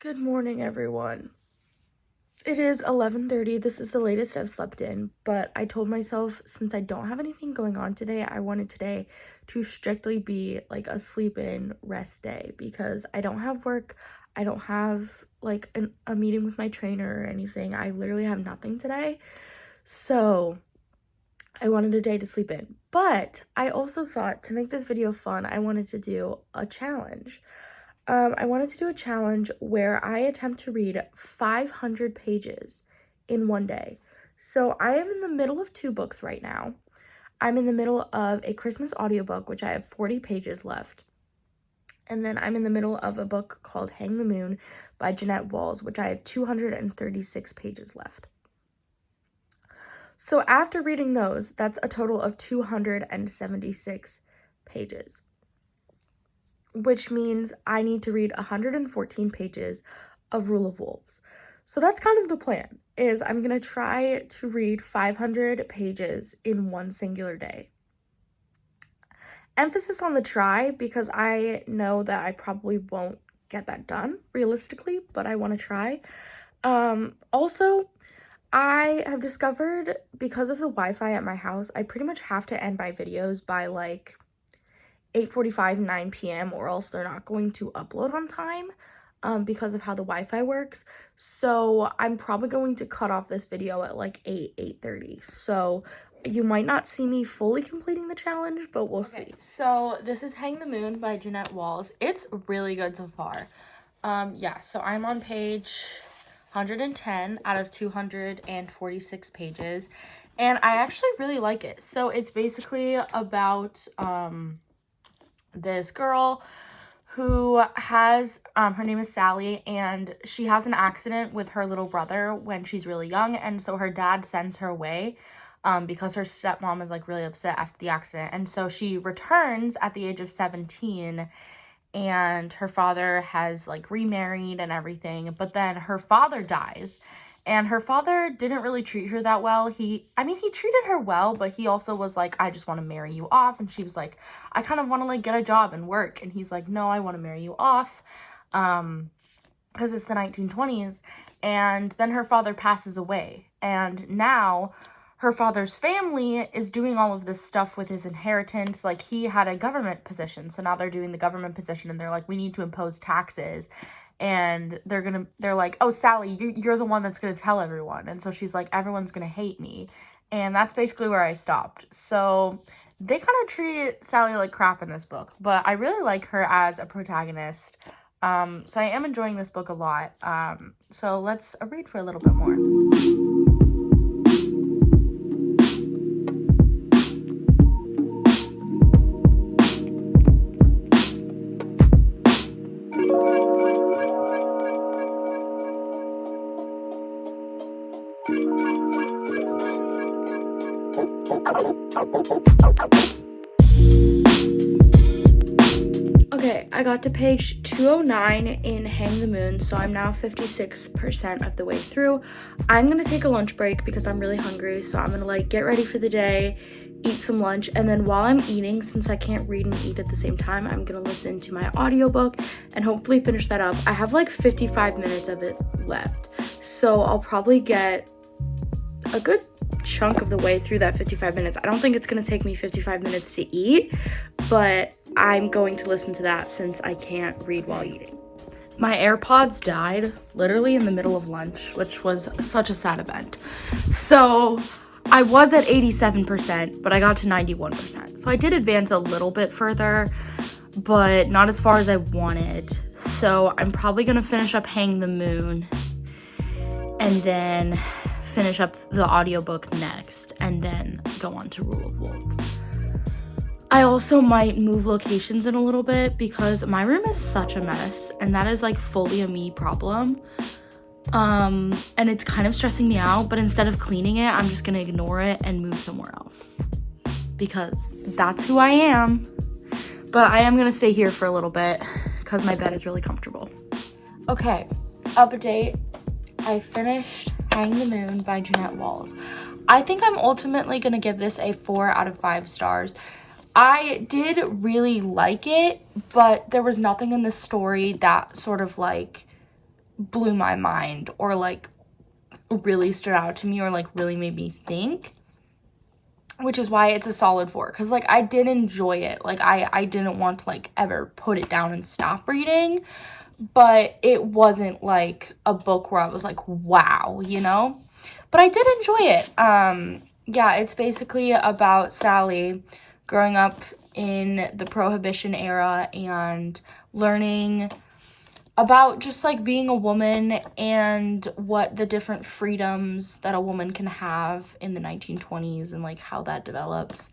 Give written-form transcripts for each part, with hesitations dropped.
Good morning, everyone. It is 11:30. This is the latest I've slept in, but I told myself since I don't have anything going on today, I wanted today to strictly be like a sleep in rest day because I don't have work. I don't have like a meeting with my trainer or anything. I literally have nothing today. So I wanted a day to sleep in. But I also thought to make this video fun, I wanted to do a challenge. I wanted to do a challenge where I attempt to read 500 pages in one day. So I am in the middle of two books right now. I'm in the middle of a Christmas audiobook, which I have 40 pages left. And then I'm in the middle of a book called Hang the Moon by Jeanette Walls, which I have 236 pages left. So after reading those, that's a total of 276 pages, which means I need to read 114 pages of Rule of Wolves. So that's kind of the plan, is I'm going to try to read 500 pages in one singular day. Emphasis on the try because I know that I probably won't get that done realistically, but I want to try. Also, I have discovered because of the Wi-Fi at my house, I pretty much have to end my videos by like 8:45, 9 p.m. or else they're not going to upload on time because of how the Wi-Fi works. So I'm probably going to cut off this video at like 8:30. So you might not see me fully completing the challenge, but we'll see. So this is Hang the Moon by Jeanette Walls. It's really good so far. Yeah, so I'm on page 110 out of 246 pages. And I actually really like it. So it's basically about this girl who has her name is Sally, and she has an accident with her little brother when she's really young, and so her dad sends her away because her stepmom is like really upset after the accident. And so she returns at the age of 17, and her father has like remarried and everything, but then her father dies. And her father didn't really treat her that well. He treated her well, but he also was like, I just want to marry you off. And she was like, I kind of want to like get a job and work. And he's like, no, I want to marry you off. Because it's the 1920s. And then her father passes away. And now her father's family is doing all of this stuff with his inheritance. Like, he had a government position. So now they're doing the government position, and they're like, we need to impose taxes. And they're like, oh, Sally, you're the one that's gonna tell everyone. And so she's like, everyone's gonna hate me. And that's basically where I stopped. So they kind of treat Sally like crap in this book, but I really like her as a protagonist. So I am enjoying this book a lot. So let's read for a little bit more. Okay, I got to page 209 in Hang the Moon, so I'm now 56% of the way through. I'm gonna take a lunch break because I'm really hungry, so I'm gonna like get ready for the day, eat some lunch, and then while I'm eating, since I can't read and eat at the same time, I'm gonna listen to my audiobook and hopefully finish that up. I have like 55 minutes of it left, so I'll probably get a good chunk of the way through that 55 minutes. I don't think it's gonna take me 55 minutes to eat, but I'm going to listen to that since I can't read while eating. My AirPods died literally in the middle of lunch, which was such a sad event. So I was at 87%, but I got to 91%. So I did advance a little bit further, but not as far as I wanted. So I'm probably gonna finish up Hang the Moon and then finish up the audiobook next, and then go on to Rule of Wolves. I also might move locations in a little bit because my room is such a mess, and that is like fully a me problem. And it's kind of stressing me out, but instead of cleaning it, I'm just gonna ignore it and move somewhere else because that's who I am. But I am gonna stay here for a little bit because my bed is really comfortable. Okay, update. I finished Hang the Moon by Jeanette Walls. I think I'm ultimately gonna give this a 4 out of 5 stars. I did really like it, but there was nothing in the story that sort of like blew my mind or like really stood out to me or like really made me think, which is why it's a solid 4, because like I did enjoy it. Like I didn't want to like ever put it down and stop reading, but it wasn't like a book where I was like, wow, you know? But I did enjoy it. Yeah, it's basically about Sally growing up in the Prohibition era and learning about just like being a woman and what the different freedoms that a woman can have in the 1920s and like how that develops.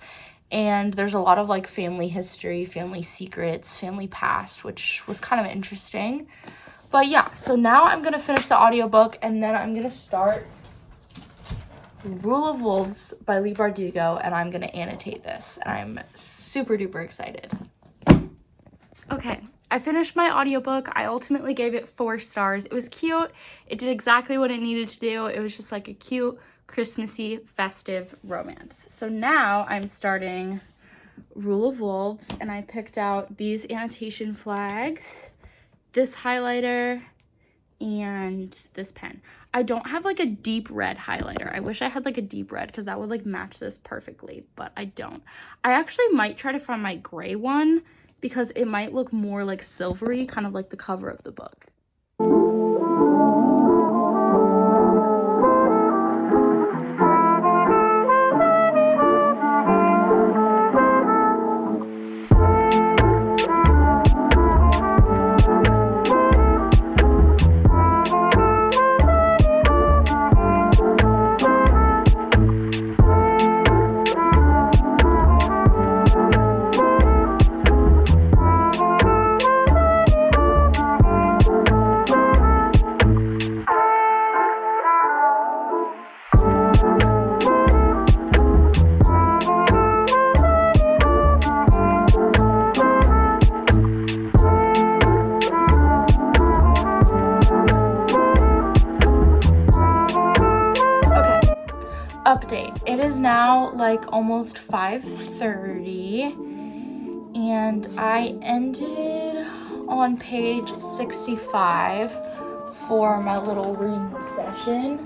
And there's a lot of like family history, family secrets, family past, which was kind of interesting. But yeah, so now I'm gonna finish the audiobook and then I'm gonna start Rule of Wolves by Leigh Bardugo, and I'm gonna annotate this, and I'm super duper excited. Okay, I finished my audiobook. I ultimately gave it 4 stars. It was cute. It did exactly what it needed to do. It was just like a cute, Christmassy, festive romance. So now I'm starting Rule of Wolves, and I picked out these annotation flags, this highlighter, and this pen. I don't have like a deep red highlighter. I wish I had like a deep red because that would like match this perfectly, but I don't. I actually might try to find my gray one because it might look more like silvery, kind of like the cover of the book. Update. It is now like almost 5:30 and I ended on page 65 for my little reading session.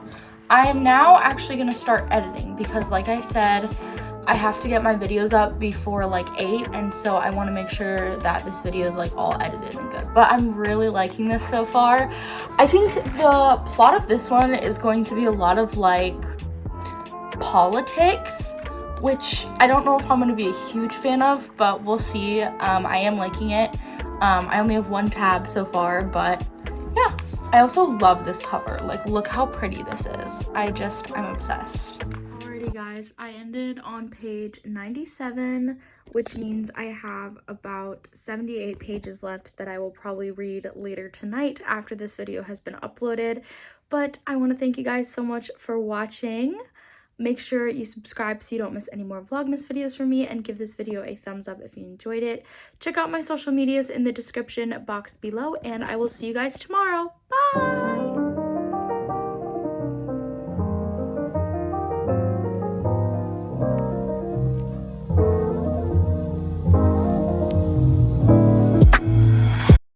I am now actually going to start editing because like I said, I have to get my videos up before like 8, and so I want to make sure that this video is like all edited and good. But I'm really liking this so far. I think the plot of this one is going to be a lot of like politics, which I don't know if I'm going to be a huge fan of, but we'll see. I am liking it. I only have 1 tab so far, but yeah. I also love this cover. Like, look how pretty this is. I'm obsessed. Alrighty guys, I ended on page 97, which means I have about 78 pages left that I will probably read later tonight after this video has been uploaded. But I want to thank you guys so much for watching. Make sure you subscribe so you don't miss any more Vlogmas videos from me, and give this video a thumbs up if you enjoyed it. Check out my social medias in the description box below, and I will see you guys tomorrow. Bye!